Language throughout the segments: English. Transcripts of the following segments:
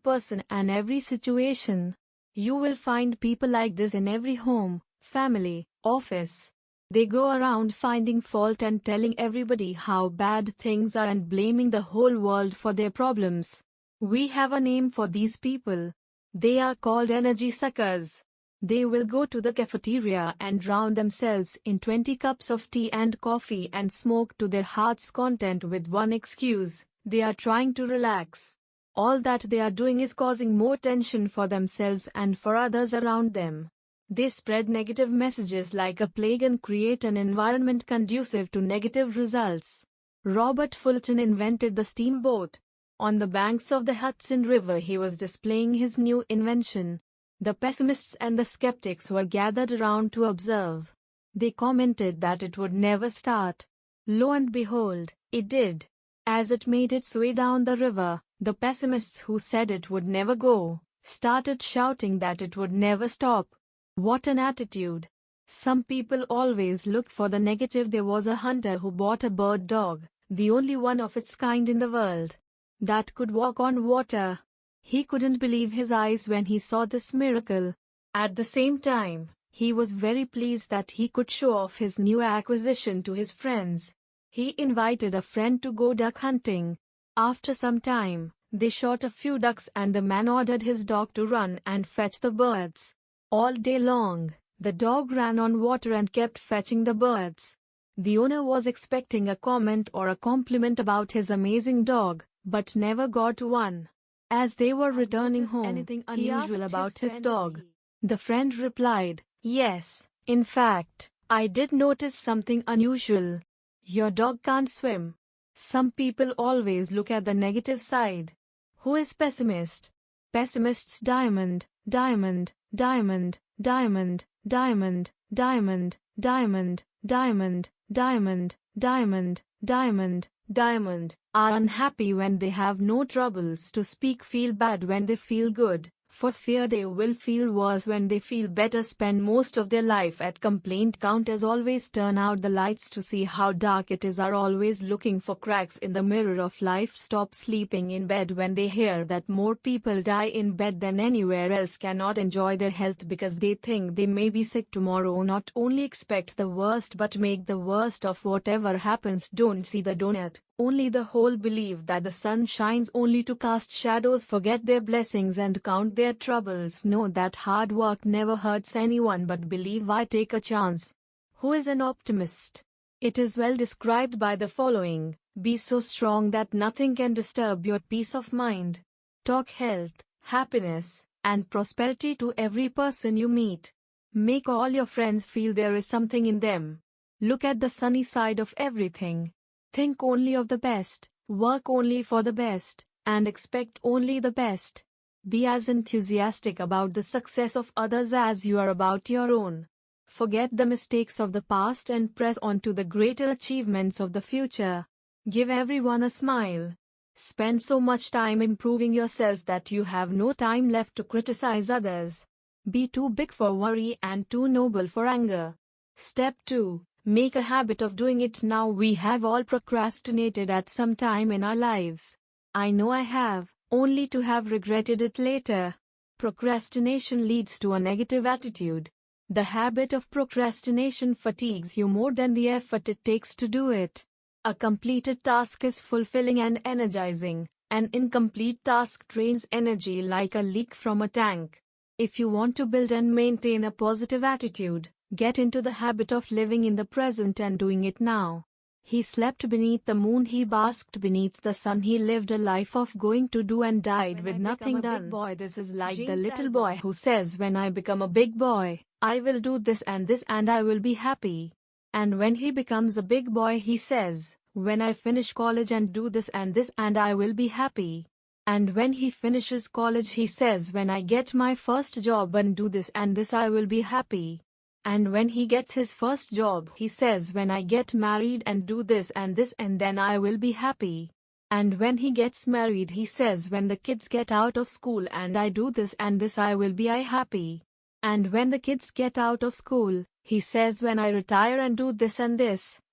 person and every situation. You will find people like this in every home, family, office. They go around finding fault and telling everybody how bad things are and blaming the whole world for their problems. We have a name for these people. They are called energy suckers. They will go to the cafeteria and drown themselves in 20 cups of tea and coffee and smoke to their heart's content with one excuse: they are trying to relax. All that they are doing is causing more tension for themselves and for others around them. They spread negative messages like a plague and create an environment conducive to negative results. Robert Fulton invented the steamboat. On the banks of the Hudson River he was displaying his new invention. The pessimists and the skeptics were gathered around to observe. They commented that it would never start. Lo and behold, it did. As it made its way down the river, the pessimists who said it would never go, started shouting that it would never stop. What an attitude! Some people always look for the negative. There was a hunter who bought a bird dog, the only one of its kind in the world, that could walk on water. He couldn't believe his eyes when he saw this miracle. At the same time, he was very pleased that he could show off his new acquisition to his friends. He invited a friend to go duck hunting. After some time, they shot a few ducks and the man ordered his dog to run and fetch the birds. All day long, the dog ran on water and kept fetching the birds. The owner was expecting a comment or a compliment about his amazing dog, but never got one. As they were returning home, anything unusual about his dog? The friend replied, "Yes, in fact, I did notice something unusual. Your dog can't swim." Some people always look at the negative side. Who is pessimist? Pessimists diamond, diamond, diamond, diamond, diamond, diamond, diamond, diamond, diamond, diamond, diamond, diamond, are unhappy when they have no troubles to speak, feel bad when they feel good, for fear they will feel worse when they feel better, spend most of their life at complaint counters, always turn out the lights to see how dark it is, are always looking for cracks in the mirror of life, stop sleeping in bed when they hear that more people die in bed than anywhere else, cannot enjoy their health because they think they may be sick tomorrow, not only expect the worst but make the worst of whatever happens, don't see the donut, only the whole, believe that the sun shines only to cast shadows, forget their blessings and count their troubles, know that hard work never hurts anyone but believe I take a chance. Who is an optimist? It is well described by the following: be so strong that nothing can disturb your peace of mind. Talk health, happiness, and prosperity to every person you meet. Make all your friends feel there is something in them. Look at the sunny side of everything. Think only of the best, work only for the best, and expect only the best. Be as enthusiastic about the success of others as you are about your own. Forget the mistakes of the past and press on to the greater achievements of the future. Give everyone a smile. Spend so much time improving yourself that you have no time left to criticize others. Be too big for worry and too noble for anger. Step 2. Make a habit of doing it now. We have all procrastinated at some time in our lives. I know I have, only to have regretted it later. Procrastination leads to a negative attitude. The habit of procrastination fatigues you more than the effort it takes to do it. A completed task is fulfilling and energizing. An incomplete task drains energy like a leak from a tank. If you want to build and maintain a positive attitude, get into the habit of living in the present and doing it now. He slept beneath the moon, he basked beneath the sun, he lived a life of going to do and died with nothing done. Big boy, this is like the little boy who says, when I become a big boy, I will do this and I will be happy. And when he becomes a big boy he says, when I finish college and do this and I will be happy. And when he finishes college he says, when I get my first job and do this I will be happy. And when he gets his first job he says, when I get married and do this and then I will be happy. And when he gets married he says, when the kids get out of school and I do this I will be happy. And when the kids get out of school, he says, when I retire and do this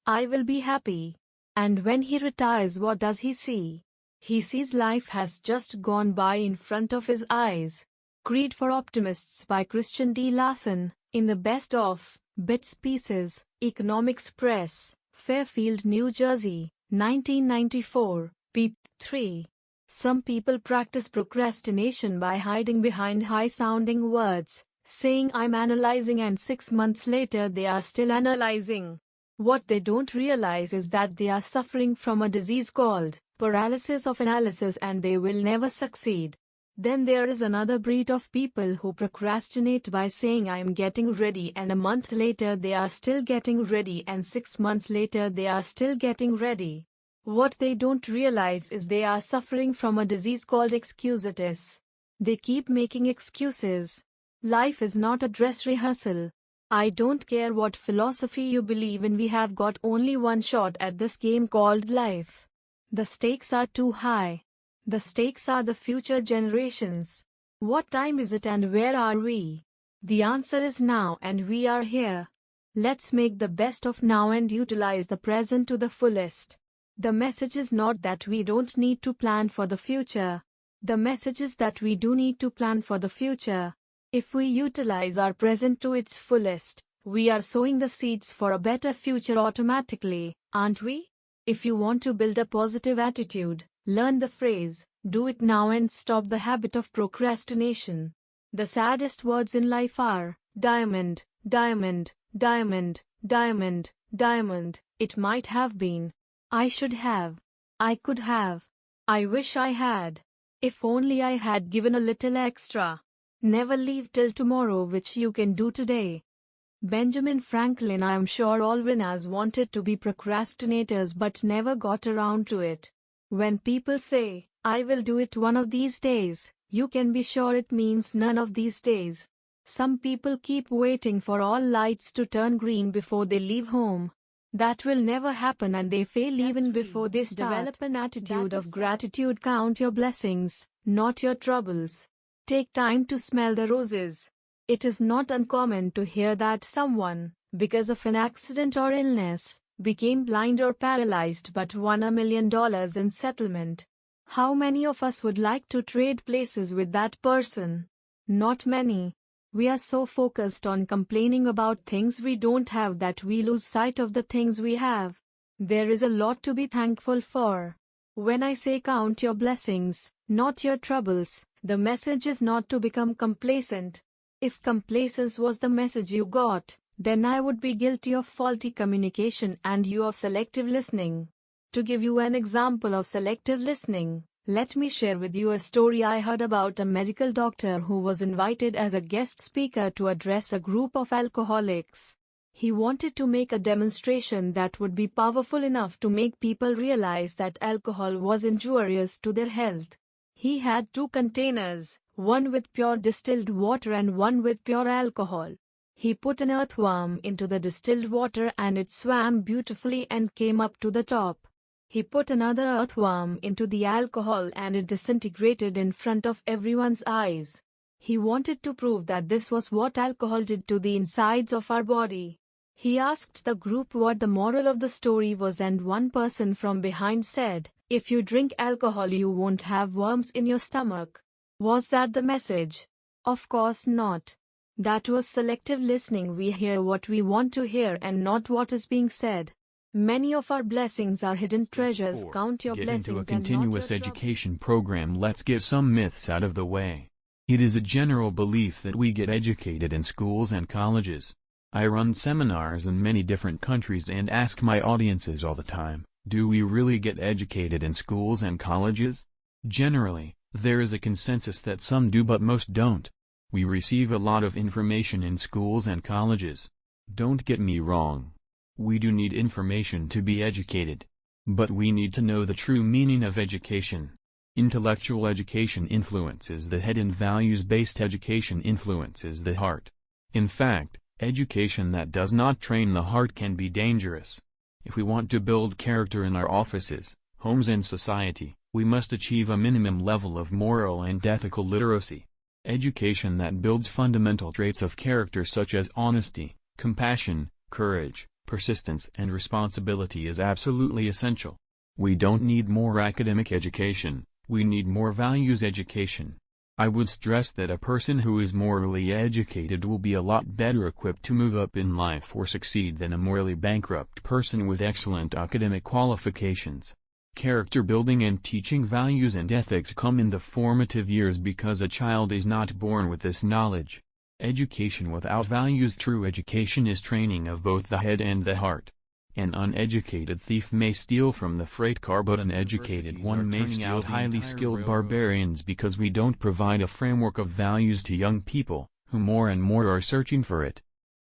I will be happy. And when he retires, what does he see? He sees life has just gone by in front of his eyes. Creed for Optimists by Christian D. Larson, in the Best of Bits Pieces, Economics Press, Fairfield, New Jersey, 1994, p. 3. Some people practice procrastination by hiding behind high-sounding words, saying I'm analyzing, and 6 months later they are still analyzing. What they don't realize is that they are suffering from a disease called paralysis of analysis, and they will never succeed. Then there is another breed of people who procrastinate by saying I am getting ready, and a month later they are still getting ready, and 6 months later they are still getting ready. What they don't realize is they are suffering from a disease called excusitis. They keep making excuses. Life is not a dress rehearsal. I don't care what philosophy you believe in, we have got only one shot at this game called life. The stakes are too high. The stakes are the future generations. What time is it and where are we? The answer is now, and we are here. Let's make the best of now and utilize the present to the fullest. The message is not that we don't need to plan for the future. The message is that we do need to plan for the future. If we utilize our present to its fullest, we are sowing the seeds for a better future automatically, aren't we? If you want to build a positive attitude, learn the phrase, do it now, and stop the habit of procrastination. The saddest words in life are, diamond, diamond, diamond, diamond, diamond. It might have been. I should have. I could have. I wish I had. If only I had given a little extra. Never leave till tomorrow which you can do today. Benjamin Franklin. I am sure all winners wanted to be procrastinators but never got around to it. When people say, I will do it one of these days, you can be sure it means none of these days. Some people keep waiting for all lights to turn green before they leave home. That will never happen, and they fail even before they start. Develop an attitude of gratitude. Count your blessings, not your troubles. Take time to smell the roses. It is not uncommon to hear that someone, because of an accident or illness, became blind or paralyzed but won $1 million in settlement. How many of us would like to trade places with that person? Not many. We are so focused on complaining about things we don't have that we lose sight of the things we have. There is a lot to be thankful for. When I say count your blessings, not your troubles, the message is not to become complacent. If complacence was the message you got, then I would be guilty of faulty communication and you of selective listening. To give you an example of selective listening, let me share with you a story I heard about a medical doctor who was invited as a guest speaker to address a group of alcoholics. He wanted to make a demonstration that would be powerful enough to make people realize that alcohol was injurious to their health. He had 2 containers, one with pure distilled water and one with pure alcohol. He put an earthworm into the distilled water and it swam beautifully and came up to the top. He put another earthworm into the alcohol and it disintegrated in front of everyone's eyes. He wanted to prove that this was what alcohol did to the insides of our body. He asked the group what the moral of the story was, and one person from behind said, "If you drink alcohol you won't have worms in your stomach." Was that the message? Of course not. That was selective listening. We hear what we want to hear and not what is being said. Many of our blessings are hidden treasures. Count your blessings. Get into a continuous education program. Let's get some myths out of the way. It is a general belief that we get educated in schools and colleges. I run seminars in many different countries and ask my audiences all the time, do we really get educated in schools and colleges? Generally, there is a consensus that some do but most don't. We receive a lot of information in schools and colleges. Don't get me wrong. We do need information to be educated. But we need to know the true meaning of education. Intellectual education influences the head and values-based education influences the heart. In fact, education that does not train the heart can be dangerous. If we want to build character in our offices, homes and society, we must achieve a minimum level of moral and ethical literacy. Education that builds fundamental traits of character such as honesty, compassion, courage, persistence and responsibility is absolutely essential. We don't need more academic education, we need more values education. I would stress that a person who is morally educated will be a lot better equipped to move up in life or succeed than a morally bankrupt person with excellent academic qualifications. Character building and teaching values and ethics come in the formative years because a child is not born with this knowledge. Education without values, true education, is training of both the head and the heart. An uneducated thief may steal from the freight car, but an educated one may steal highly skilled barbarians, because we don't provide a framework of values to young people, who more and more are searching for it.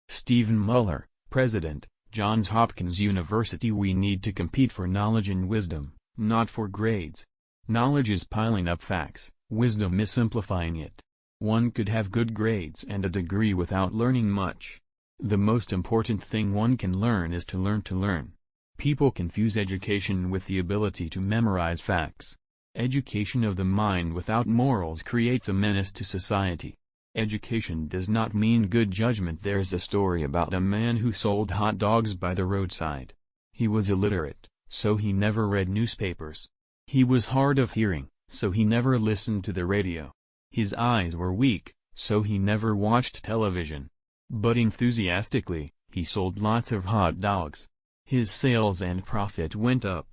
Stephen Muller, President, Johns Hopkins University. We need to compete for knowledge and wisdom, not for grades. Knowledge is piling up facts, wisdom is simplifying it. One could have good grades and a degree without learning much. The most important thing one can learn is to learn to learn. People confuse education with the ability to memorize facts. Education of the mind without morals creates a menace to society. Education does not mean good judgment. There's a story about a man who sold hot dogs by the roadside. He was illiterate, so he never read newspapers. He was hard of hearing, so he never listened to the radio. His eyes were weak, so he never watched television. But enthusiastically, he sold lots of hot dogs. His sales and profit went up.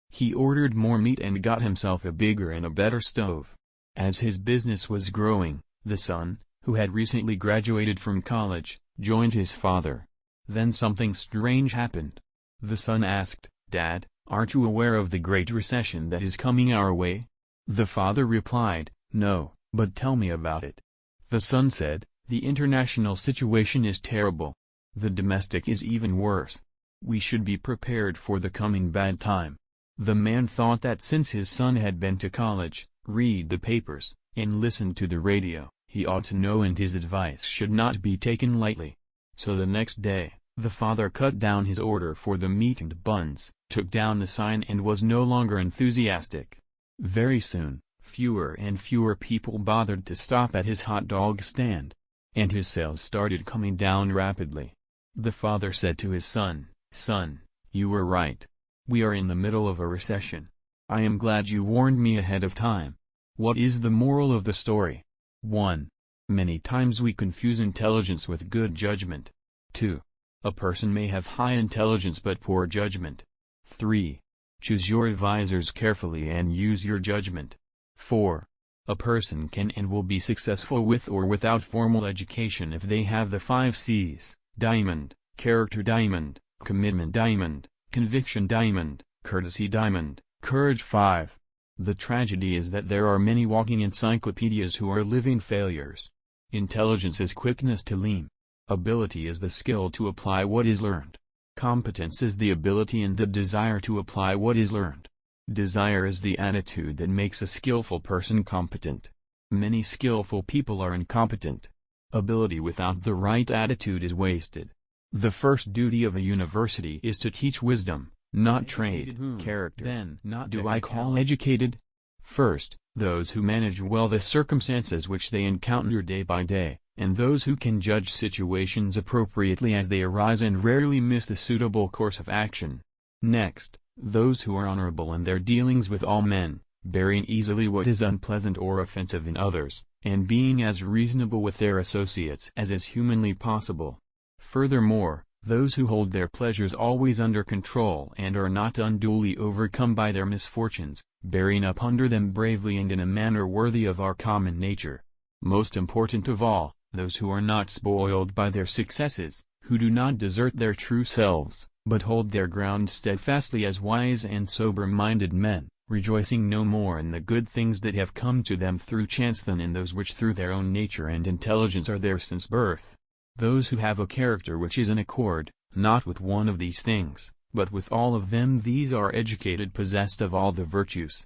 He ordered more meat and got himself a bigger and a better stove. As his business was growing, the son, who had recently graduated from college, joined his father. Then something strange happened. The son asked, "Dad, aren't you aware of the Great Recession that is coming our way?" The father replied, "No, but tell me about it." The son said, "The international situation is terrible. The domestic is even worse. We should be prepared for the coming bad time." The man thought that since his son had been to college, read the papers, and listened to the radio, he ought to know, and his advice should not be taken lightly. So the next day, the father cut down his order for the meat and buns, took down the sign, and was no longer enthusiastic. Very soon, fewer and fewer people bothered to stop at his hot dog stand, and his sales started coming down rapidly. The father said to his son, "Son, you were right. We are in the middle of a recession. I am glad you warned me ahead of time." What is the moral of the story? 1. Many times we confuse intelligence with good judgment. 2. A person may have high intelligence but poor judgment. 3. Choose your advisors carefully and use your judgment. 4. A person can and will be successful with or without formal education if they have the 5 C's: diamond, character diamond, commitment diamond, conviction diamond, courtesy diamond, courage 5. The tragedy is that there are many walking encyclopedias who are living failures. Intelligence is quickness to learn. Ability is the skill to apply what is learned. Competence is the ability and the desire to apply what is learned. Desire is the attitude that makes a skillful person competent. Many skillful people are incompetent. Ability without the right attitude is wasted. The first duty of a university is to teach wisdom, not trade. Character. Then, not do I call educated? First, those who manage well the circumstances which they encounter day by day, and those who can judge situations appropriately as they arise and rarely miss the suitable course of action. Next, those who are honorable in their dealings with all men, bearing easily what is unpleasant or offensive in others, and being as reasonable with their associates as is humanly possible. Furthermore, those who hold their pleasures always under control and are not unduly overcome by their misfortunes, bearing up under them bravely and in a manner worthy of our common nature. Most important of all, those who are not spoiled by their successes, who do not desert their true selves, but hold their ground steadfastly as wise and sober-minded men, rejoicing no more in the good things that have come to them through chance than in those which through their own nature and intelligence are theirs since birth. Those who have a character which is in accord, not with one of these things, but with all of them, these are educated, possessed of all the virtues.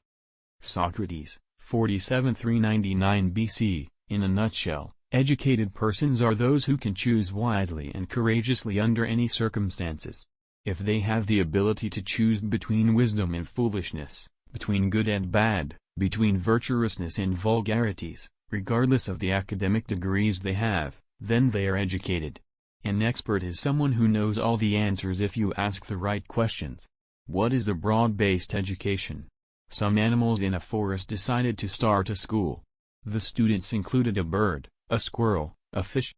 Socrates, 47–399 BC. In a nutshell, educated persons are those who can choose wisely and courageously under any circumstances. If they have the ability to choose between wisdom and foolishness, between good and bad, between virtuousness and vulgarities, regardless of the academic degrees they have, then they are educated. An expert is someone who knows all the answers if you ask the right questions. What is a broad-based education? Some animals in a forest decided to start a school. The students included a bird, a squirrel, a fish,